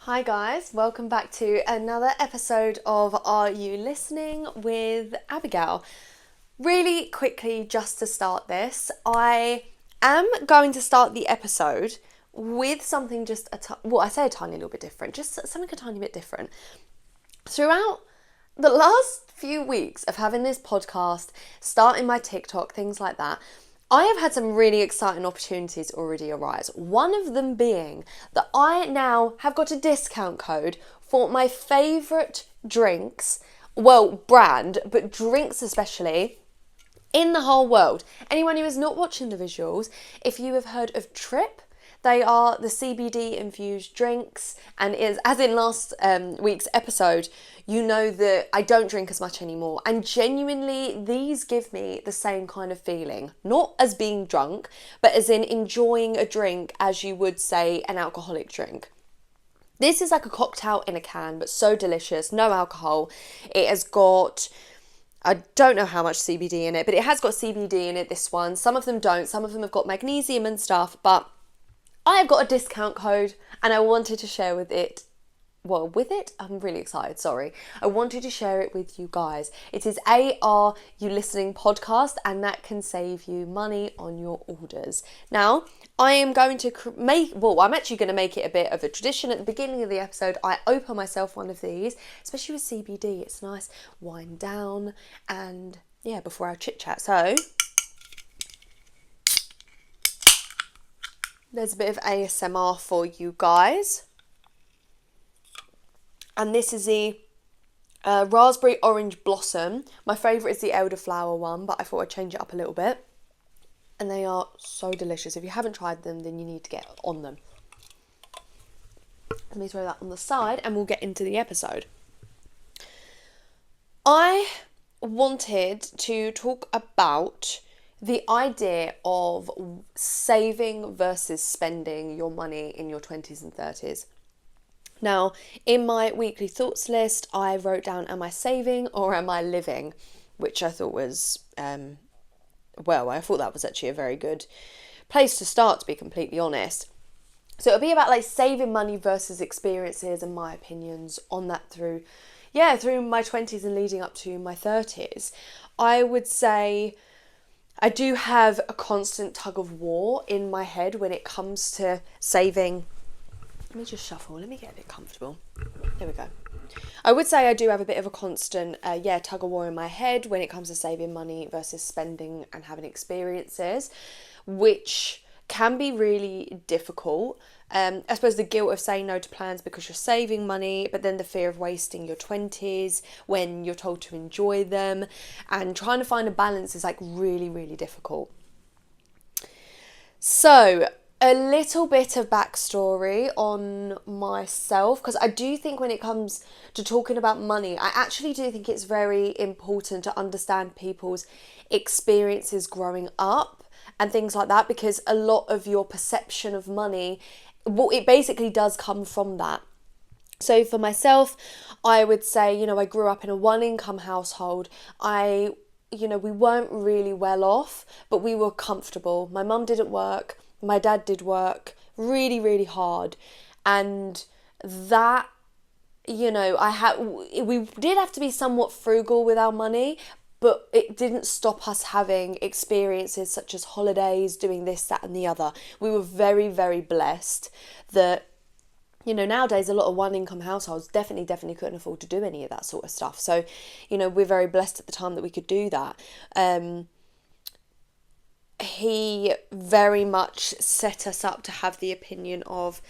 Hi guys, welcome back to another episode of Are You Listening with Abigail. Really quickly, just to start this, I am going to start the episode with something I say a tiny little bit different, just something a tiny bit different. Throughout the last few weeks of having this podcast, starting my TikTok, things like that, I have had some really exciting opportunities already arise. One of them being that I now have got a discount code for my favourite drinks, well, brand, but drinks especially, in the whole world. Anyone who is not watching the visuals, if you have heard of Trip, they are the CBD infused drinks, and as in last week's episode, you know that I don't drink as much anymore, and genuinely these give me the same kind of feeling, not as being drunk, but as in enjoying a drink as you would say an alcoholic drink. This is like a cocktail in a can, but so delicious, no alcohol. It has got, I don't know how much CBD in it, but it has got CBD in it, this one. Some of them don't, some of them have got magnesium and stuff, but I have got a discount code and I wanted to share I'm really excited, sorry. I wanted to share it with you guys. It is Are You Listening Podcast, and that can save you money on your orders. Now, I am going to I'm actually going to make it a bit of a tradition. At the beginning of the episode, I open myself one of these, especially with CBD. It's nice, wind down, and yeah, before our chit chat. So, there's a bit of ASMR for you guys. And this is the raspberry orange blossom. My favourite is the elderflower one, but I thought I'd change it up a little bit. And they are so delicious. If you haven't tried them, then you need to get on them. Let me throw that on the side and we'll get into the episode. I wanted to talk about the idea of saving versus spending your money in your 20s and 30s. Now, in my weekly thoughts list, I wrote down, am I saving or am I living? Which I thought was, I thought that was actually a very good place to start, to be completely honest. So it'll be about like saving money versus experiences and my opinions on that through my 20s and leading up to my 30s. I would say I do have a constant tug of war in my head when it comes to saving. Let me just shuffle. Let me get a bit comfortable. There we go. I would say I do have a bit of a constant, tug of war in my head when it comes to saving money versus spending and having experiences, which can be really difficult. I suppose the guilt of saying no to plans because you're saving money, but then the fear of wasting your 20s when you're told to enjoy them, and trying to find a balance is like really, really difficult. So, a little bit of backstory on myself, because I do think when it comes to talking about money, I actually do think it's very important to understand people's experiences growing up and things like that, because a lot of your perception of money, it basically does come from that. So for myself, I would say, I grew up in a one-income household. We weren't really well off, but we were comfortable. My mum didn't work. My dad did work really, really hard, and that, we did have to be somewhat frugal with our money, but it didn't stop us having experiences such as holidays, doing this, that, and the other. We were very, very blessed that, nowadays a lot of one-income households definitely couldn't afford to do any of that sort of stuff. So, we're very blessed at the time that we could do that. He very much set us up to have the opinion of,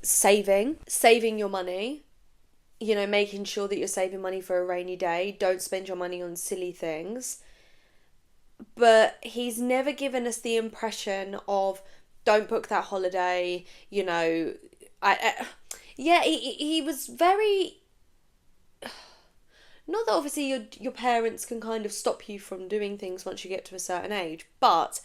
saving your money, making sure that you're saving money for a rainy day. Don't spend your money on silly things. But he's never given us the impression of, don't book that holiday, he was very... Not that obviously your parents can kind of stop you from doing things once you get to a certain age, but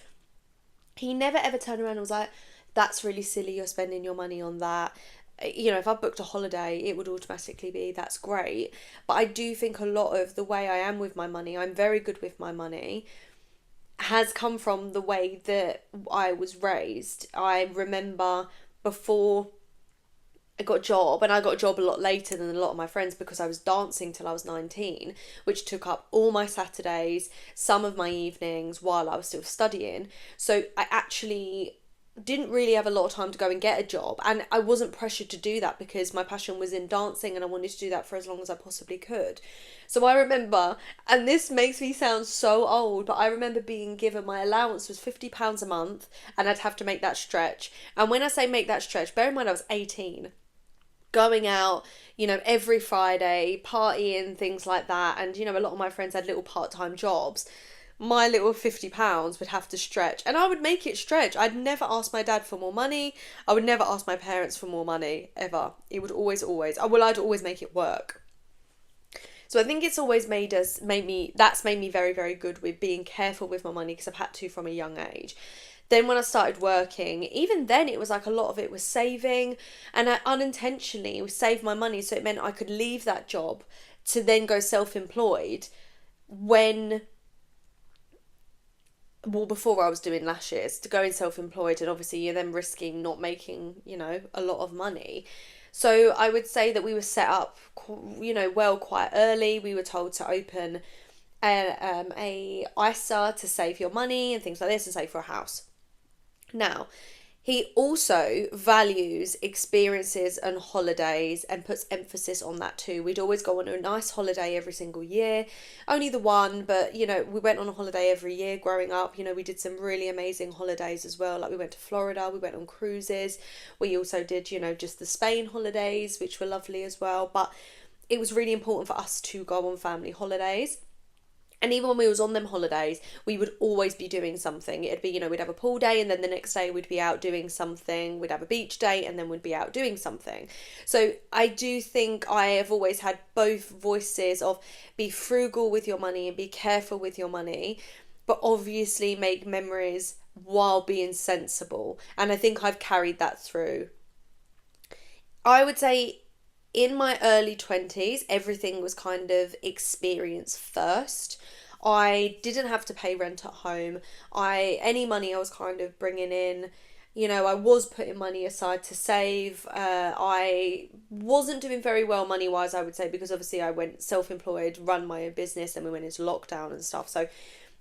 he never ever turned around and was like, that's really silly, you're spending your money on that. If I booked a holiday, it would automatically be, that's great. But I do think a lot of the way I am with my money, I'm very good with my money, has come from the way that I was raised. I remember before I got a job, and I got a job a lot later than a lot of my friends because I was dancing till I was 19, which took up all my Saturdays, some of my evenings while I was still studying. So I actually didn't really have a lot of time to go and get a job, and I wasn't pressured to do that because my passion was in dancing and I wanted to do that for as long as I possibly could. So I remember, and this makes me sound so old, but I remember being given, my allowance was £50 a month, and I'd have to make that stretch. And when I say make that stretch, bear in mind I was 18, going out, every Friday, partying, things like that. And, a lot of my friends had little part-time jobs. My little £50 would have to stretch, and I would make it stretch. I'd never ask my dad for more money. I would never ask my parents for more money, ever. It would always, I'd always make it work. So I think it's always made me very, very good with being careful with my money, because I've had to from a young age. Then when I started working, even then it was like a lot of it was saving, and I unintentionally saved my money, so it meant I could leave that job to then go self-employed before I was doing lashes, to go in self-employed, and obviously you're then risking not making, a lot of money. So I would say that we were set up, quite early. We were told to open a ISA to save your money and things like this, and save for a house. Now, he also values experiences and holidays and puts emphasis on that too. We'd always go on a nice holiday every single year. Only the one, but, we went on a holiday every year growing up. We did some really amazing holidays as well. Like we went to Florida, we went on cruises. We also did, just the Spain holidays, which were lovely as well. But it was really important for us to go on family holidays. And even when we was on them holidays, we would always be doing something. It'd be, we'd have a pool day, and then the next day we'd be out doing something. We'd have a beach day, and then we'd be out doing something. So I do think I have always had both voices of be frugal with your money and be careful with your money, but obviously make memories while being sensible. And I think I've carried that through. I would say in my early 20s, everything was kind of experience first. I didn't have to pay rent at home. Any money I was kind of bringing in, I was putting money aside to save. I wasn't doing very well money-wise, I would say, because obviously I went self-employed, run my own business, and we went into lockdown and stuff. So,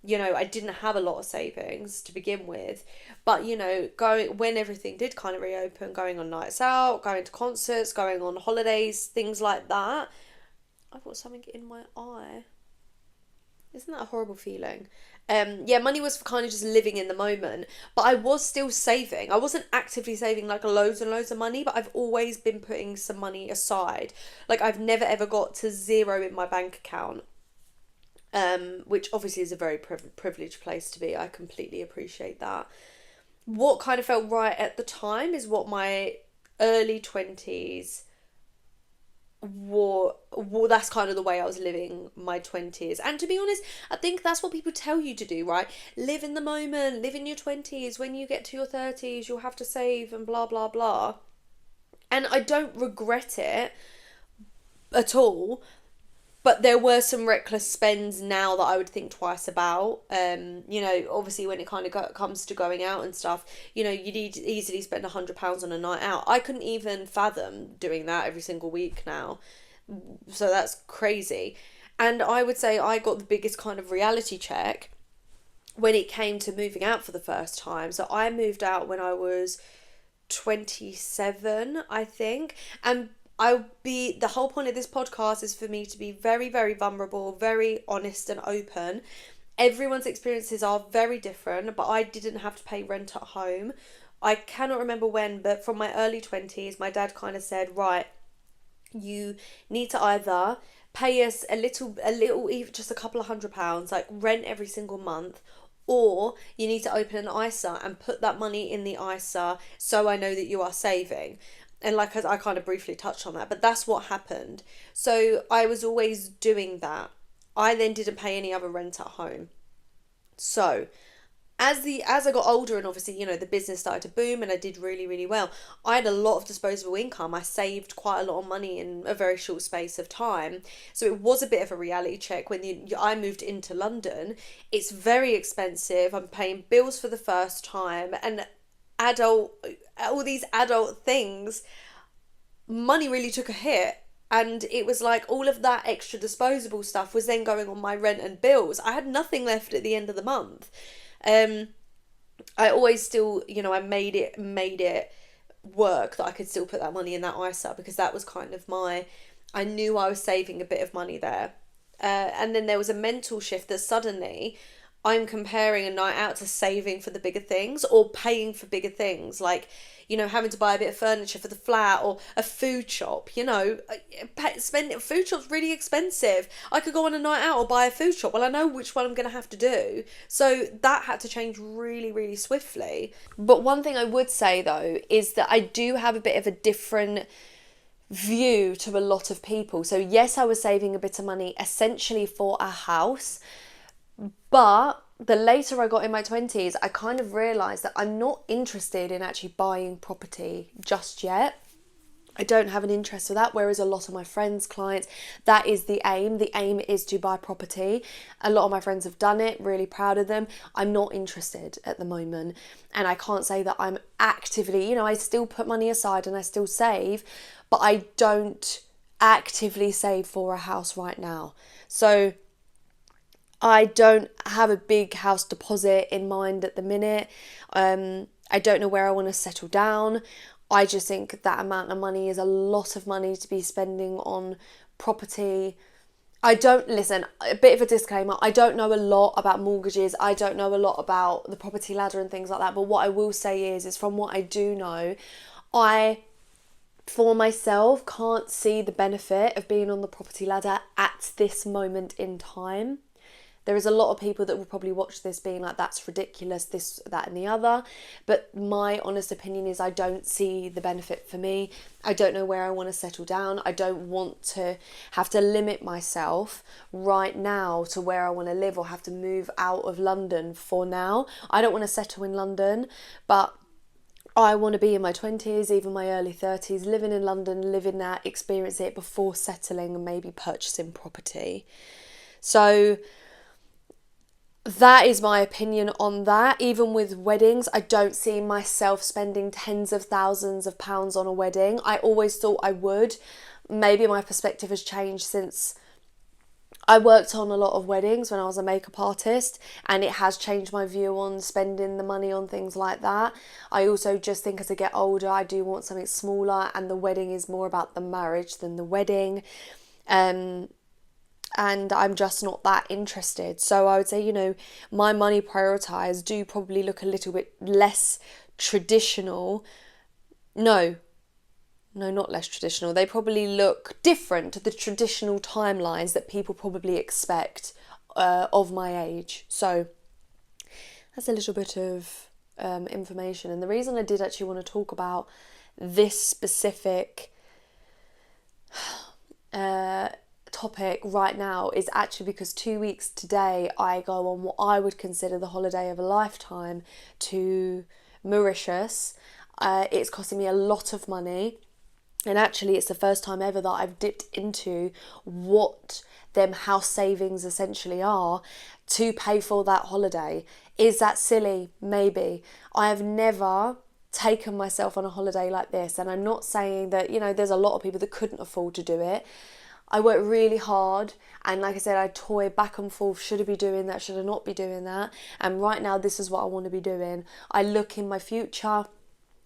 I didn't have a lot of savings to begin with. But, when everything did kind of reopen, going on nights out, going to concerts, going on holidays, things like that. I've got something in my eye. Isn't that a horrible feeling? Money was kind of just living in the moment, but I was still saving. I wasn't actively saving like loads and loads of money, but I've always been putting some money aside. Like I've never ever got to zero in my bank account. Which obviously is a very privileged place to be. I completely appreciate that. What kind of felt right at the time is what my early 20s that's kind of the way I was living my 20s. And to be honest, I think that's what people tell you to do, right? Live in the moment, live in your 20s. When you get to your 30s, you'll have to save and blah, blah, blah. And I don't regret it at all. But there were some reckless spends now that I would think twice about. Obviously when it kind of comes to going out and stuff, you'd easily spend £100 on a night out. I couldn't even fathom doing that every single week now. So that's crazy. And I would say I got the biggest kind of reality check when it came to moving out for the first time. So I moved out when I was 27, I think. And the whole point of this podcast is for me to be very, very vulnerable, very honest and open. Everyone's experiences are very different, but I didn't have to pay rent at home. I cannot remember when, but from my early 20s, my dad kind of said, right, you need to either pay us a little, even just a couple of £100, like rent every single month, or you need to open an ISA and put that money in the ISA so I know that you are saving. And like I kind of briefly touched on that, but that's what happened. So I was always doing that. I then didn't pay any other rent at home. So as I got older, and obviously, the business started to boom and I did really, really well, I had a lot of disposable income. I saved quite a lot of money in a very short space of time. So it was a bit of a reality check when I moved into London. It's very expensive. I'm paying bills for the first time, and all these adult things. money really took a hit. And it was like all of that extra disposable stuff was then going on my rent and bills. I had nothing left at the end of the month. I always still, I made it work that I could still put that money in that ISA, because that was kind of I knew I was saving a bit of money there. And then there was a mental shift that suddenly I'm comparing a night out to saving for the bigger things, or paying for bigger things, like, having to buy a bit of furniture for the flat, or a food shop. Food shop's really expensive. I could go on a night out or buy a food shop. Well, I know which one I'm going to have to do. So that had to change really, really swiftly. But one thing I would say, though, is that I do have a bit of a different view to a lot of people. So yes, I was saving a bit of money essentially for a house, but the later I got in my 20s, I kind of realised that I'm not interested in actually buying property just yet. I don't have an interest for that, whereas a lot of my friends, clients, that is the aim. The aim is to buy property. A lot of my friends have done it, really proud of them. I'm not interested at the moment, and I can't say that I'm actively, I still put money aside and I still save, but I don't actively save for a house right now. So I don't have a big house deposit in mind at the minute. I don't know where I want to settle down. I just think that amount of money is a lot of money to be spending on property. A bit of a disclaimer, I don't know a lot about mortgages. I don't know a lot about the property ladder and things like that. But what I will say is from what I do know, I, for myself, can't see the benefit of being on the property ladder at this moment in time. There is a lot of people that will probably watch this being like, that's ridiculous, this, that and the other. But my honest opinion is I don't see the benefit for me. I don't know where I want to settle down. I don't want to have to limit myself right now to where I want to live, or have to move out of London for now. I don't want to settle in London, but I want to be in my 20s, even my early 30s, living in London, living that, experience it before settling and maybe purchasing property. So that is my opinion on that. Even with weddings, I don't see myself spending tens of thousands of pounds on a wedding. I always thought I would. Maybe my perspective has changed since I worked on a lot of weddings when I was a makeup artist, and it has changed my view on spending the money on things like that. I also just think as I get older, I do want something smaller, and the wedding is more about the marriage than the wedding. And I'm just not that interested. So I would say, my money prioritised do probably look a little bit less traditional. No, not less traditional. They probably look different to the traditional timelines that people probably expect of my age. So that's a little bit of information. And the reason I did actually want to talk about this specific topic right now is actually because 2 weeks today I go on what I would consider the holiday of a lifetime to Mauritius. It's costing me a lot of money, and actually it's the first time ever that I've dipped into what them house savings essentially are to pay for that holiday. Is that silly? Maybe. I have never taken myself on a holiday like this, and I'm not saying that, there's a lot of people that couldn't afford to do it. I work really hard, and like I said, I toy back and forth, should I be doing that, should I not be doing that, and right now this is what I want to be doing. I look in my future,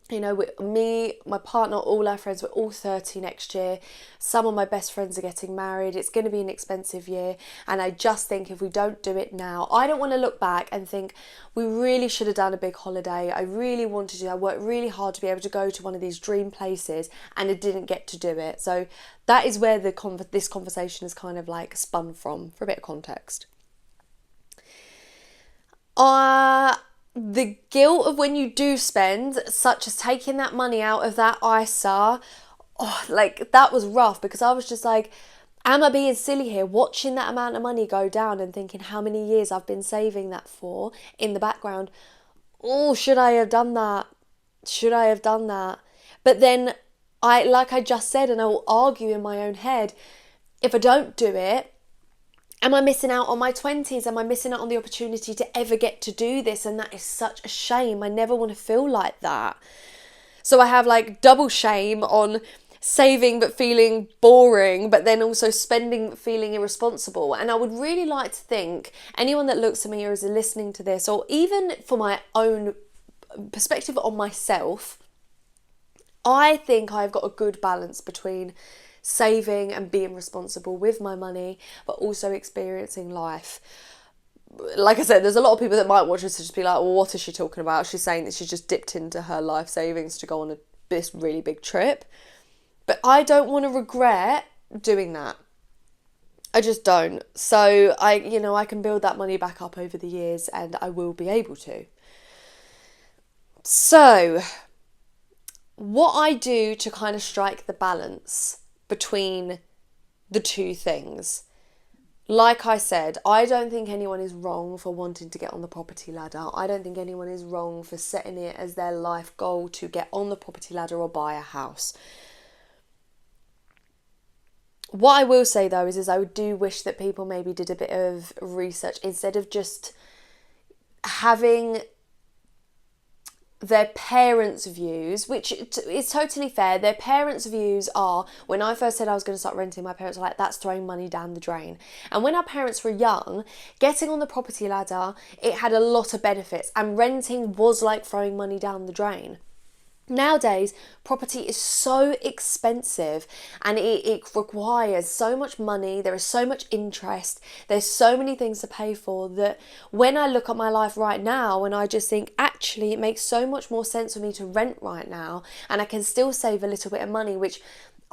with me, my partner, all our friends, we're all 30 next year. Some of my best friends are getting married. It's going to be an expensive year, and I just think if we don't do it now, I don't want to look back and think we really should have done a big holiday. I really wanted to. I worked really hard to be able to go to one of these dream places, and I didn't get to do it. So that is where this conversation is kind of like spun from, for a bit of context. The guilt of when you do spend, such as taking that money out of that ISA, that was rough, because I was just like, am I being silly here, watching that amount of money go down and thinking how many years I've been saving that for in the background. Should I have done that? But then I just said, and I will argue in my own head, if I don't do it, am I missing out on my 20s? Am I missing out on the opportunity to ever get to do this? And that is such a shame. I never want to feel like that. So I have double shame on saving but feeling boring, but then also spending but feeling irresponsible. And I would really like to think anyone that looks at me or is listening to this, or even for my own perspective on myself, I think I've got a good balance between saving and being responsible with my money, but also experiencing life. Like I said, there's a lot of people that might watch this and just be like, well, what is she talking about? She's saying that she just dipped into her life savings to go on this really big trip. But I don't want to regret doing that. I just don't. So I can build that money back up over the years, and I will be able to. So what I do to kind of strike the balance between the two things. Like I said, I don't think anyone is wrong for wanting to get on the property ladder. I don't think anyone is wrong for setting it as their life goal to get on the property ladder or buy a house. What I will say though is I do wish that people maybe did a bit of research instead of just having their parents' views, which is totally fair. Their parents' views are, when I first said I was going to start renting, my parents were like, that's throwing money down the drain. And when our parents were young, getting on the property ladder, it had a lot of benefits, and renting was like throwing money down the drain. Nowadays, property is so expensive, and it requires so much money. There is so much interest. There's so many things to pay for that when I look at my life right now, and I just think, actually, it makes so much more sense for me to rent right now, and I can still save a little bit of money, which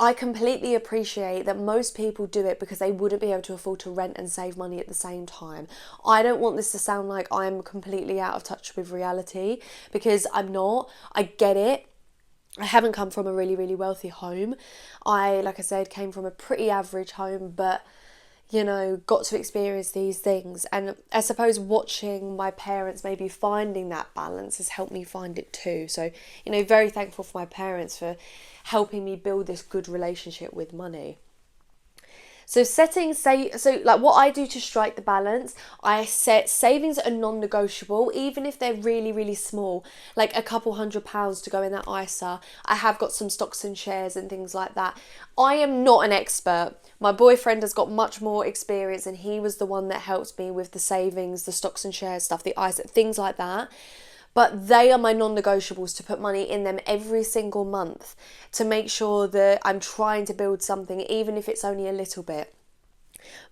I completely appreciate that most people do it because they wouldn't be able to afford to rent and save money at the same time. I don't want this to sound like I'm completely out of touch with reality, because I'm not. I get it. I haven't come from a really, really wealthy home. Like I said, came from a pretty average home, but, got to experience these things. And I suppose watching my parents maybe finding that balance has helped me find it too. So, very thankful for my parents for helping me build this good relationship with money. So what I do to strike the balance, I set savings that are non-negotiable, even if they're really, really small, like a couple £100 to go in that ISA. I have got some stocks and shares and things like that. I am not an expert. My boyfriend has got much more experience, and he was the one that helped me with the savings, the stocks and shares stuff, the ISA, things like that. But they are my non-negotiables, to put money in them every single month to make sure that I'm trying to build something, even if it's only a little bit.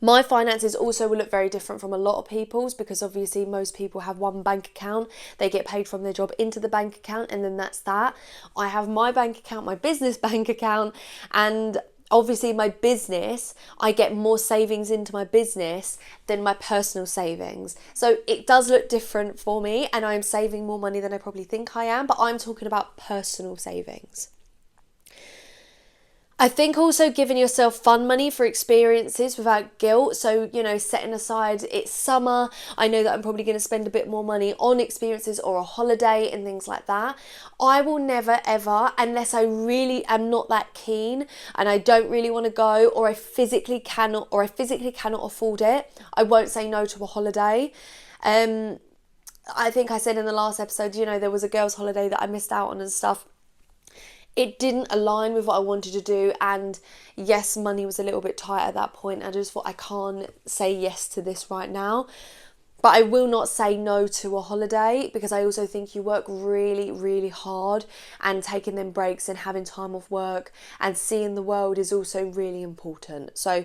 My finances also will look very different from a lot of people's, because obviously most people have one bank account. They get paid from their job into the bank account, and then that's that. I have my bank account, my business bank account, and obviously my business, I get more savings into my business than my personal savings. So it does look different for me, and I'm saving more money than I probably think I am, but I'm talking about personal savings. I think also giving yourself fun money for experiences without guilt. So, setting aside, it's summer, I know that I'm probably going to spend a bit more money on experiences or a holiday and things like that. I will never ever, unless I really am not that keen and I don't really want to go, or I physically cannot afford it, I won't say no to a holiday. I think I said in the last episode, there was a girls' holiday that I missed out on and stuff. It didn't align with what I wanted to do, and yes, money was a little bit tight at that point. I just thought, I can't say yes to this right now. But I will not say no to a holiday, because I also think you work really, really hard, and taking them breaks and having time off work and seeing the world is also really important. So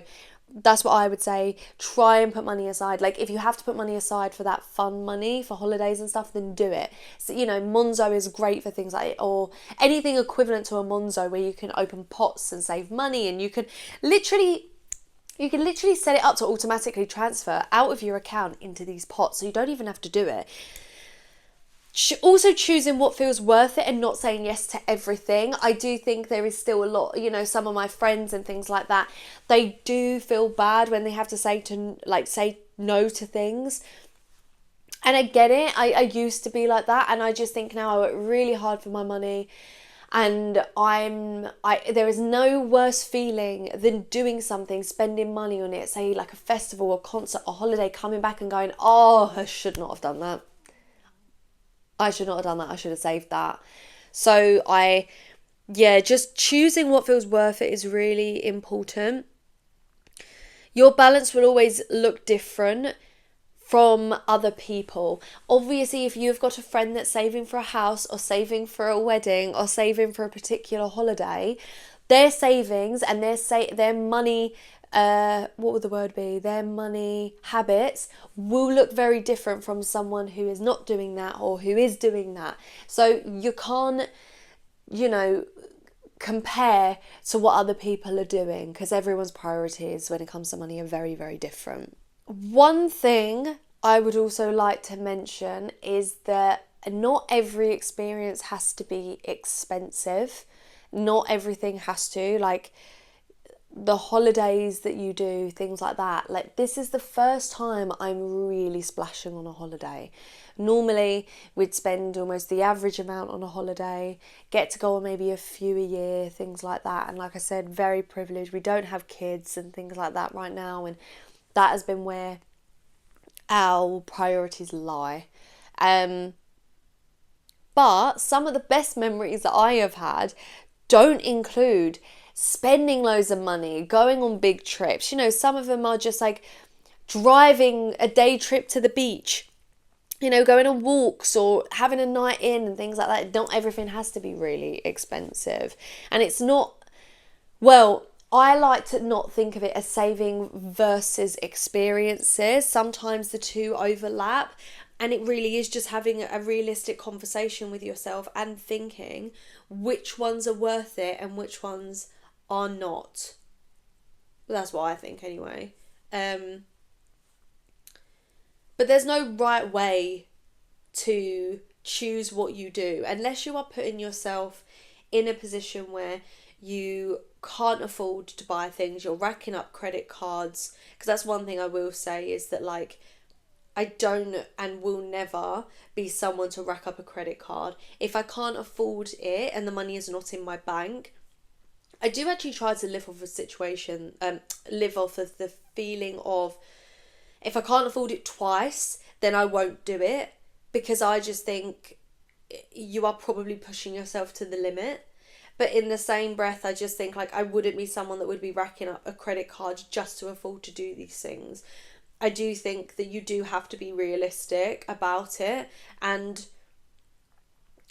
that's what I would say. Try and put money aside. Like, if you have to put money aside for that fun money, for holidays and stuff, then do it. So, Monzo is great for things like, or anything equivalent to a Monzo, where you can open pots and save money, and you can literally set it up to automatically transfer out of your account into these pots, so you don't even have to do it. Also choosing what feels worth it and not saying yes to everything. I do think there is still a lot, some of my friends and things like that, they do feel bad when they have to say no to things. And I get it. I used to be like that, and I just think now I work really hard for my money, and there is no worse feeling than doing something, spending money on it, say like a festival, a concert, a holiday, coming back and going, oh, I should not have done that. I should have saved that. So I yeah, just choosing what feels worth it is really important. Your balance will always look different from other people. Obviously, if you've got a friend that's saving for a house or saving for a wedding or saving for a particular holiday, their savings and their money, what would the word be? Their money habits will look very different from someone who is not doing that or who is doing that. So you can't, you know, compare to what other people are doing, because everyone's priorities when it comes to money are very, very different. One thing I would also like to mention is that not every experience has to be expensive. Not everything has to, like the holidays that you do, things like that. Like, this is the first time I'm really splashing on a holiday. Normally, we'd spend almost the average amount on a holiday, get to go on maybe a few a year, things like that. And like I said, very privileged. We don't have kids and things like that right now. And that has been where our priorities lie. But some of the best memories that I have had don't include spending loads of money, going on big trips. You know, some of them are just like driving a day trip to the beach, you know, going on walks or having a night in and things like that. Not everything has to be really expensive. And it's not, well, I like to not think of it as saving versus experiences. Sometimes the two overlap, and it really is just having a realistic conversation with yourself and thinking which ones are worth it and which ones are not. That's what I think anyway. But there's no right way to choose what you do unless you are putting yourself in a position where you can't afford to buy things, you're racking up credit cards. Because that's one thing I will say is that, like, I don't and will never be someone to rack up a credit card. If I can't afford it and the money is not in my bank, I do actually try to live off a situation, live off of the feeling of, if I can't afford it twice, then I won't do it, because I just think you are probably pushing yourself to the limit. But in the same breath, I just think, like, I wouldn't be someone that would be racking up a credit card just to afford to do these things. I do think that you do have to be realistic about it. And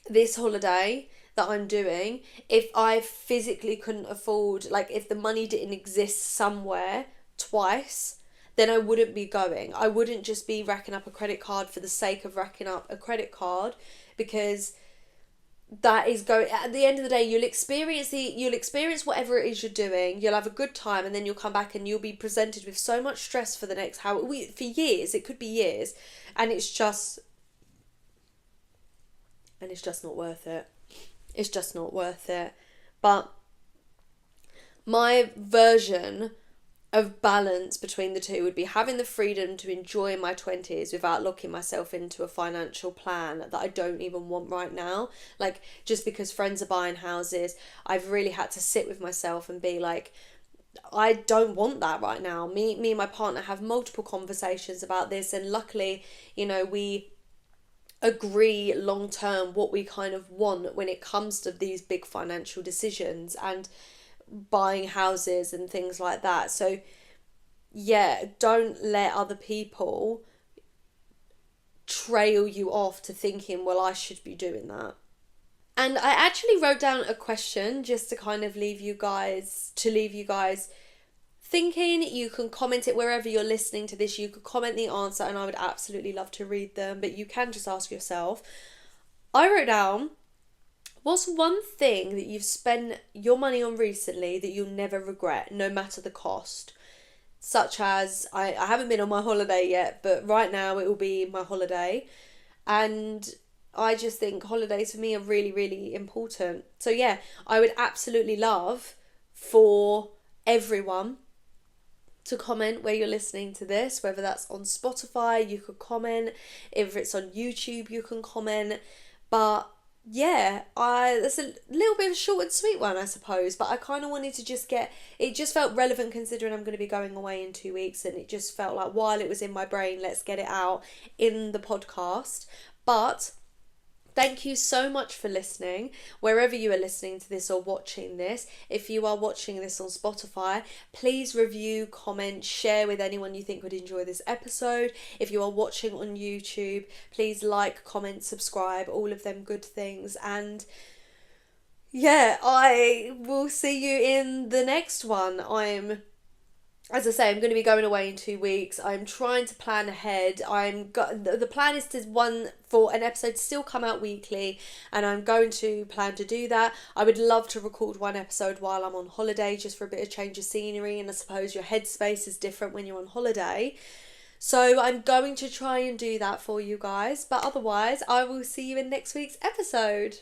this holiday that I'm doing, if I physically couldn't afford, like, if the money didn't exist somewhere twice, then I wouldn't be going. I wouldn't just be racking up a credit card for the sake of racking up a credit card, because that is going, at the end of the day, you'll experience whatever it is you're doing, you'll have a good time, and then you'll come back and you'll be presented with so much stress for the next for years. It could be years, and it's just not worth it. It's just not worth it. But my version of balance between the two would be having the freedom to enjoy my 20s without locking myself into a financial plan that I don't even want right now. Like, just because friends are buying houses, I've really had to sit with myself and be like, I don't want that right now. Me and my partner have multiple conversations about this, and luckily, you know, we agree long term what we kind of want when it comes to these big financial decisions and buying houses and things like that. So yeah, don't let other people trail you off to thinking, well, I should be doing that. And I actually wrote down a question just to kind of leave you guys thinking. You can comment it wherever you're listening to this. You could comment the answer and I would absolutely love to read them, but you can just ask yourself. I wrote down, what's one thing that you've spent your money on recently that you'll never regret, no matter the cost? Such as, I haven't been on my holiday yet, but right now it will be my holiday. And I just think holidays for me are really, really important. So yeah, I would absolutely love for everyone to comment where you're listening to this, whether that's on Spotify, you could comment. If it's on YouTube, you can comment. But yeah, that's a little bit of a short and sweet one, I suppose, but I kind of wanted to just it just felt relevant considering I'm going to be going away in 2 weeks, and it just felt like, while it was in my brain, let's get it out in the podcast. But Thank you so much for listening, wherever you are listening to this or watching this. If you are watching this on Spotify, please review, comment, share with anyone you think would enjoy this episode. If you are watching on YouTube, please like, comment, subscribe, all of them good things. And yeah, I will see you in the next one. As I say, I'm going to be going away in 2 weeks. I'm trying to plan ahead. The plan is to for an episode to still come out weekly, and I'm going to plan to do that. I would love to record one episode while I'm on holiday, just for a bit of change of scenery, and I suppose your headspace is different when you're on holiday. So I'm going to try and do that for you guys, but otherwise I will see you in next week's episode.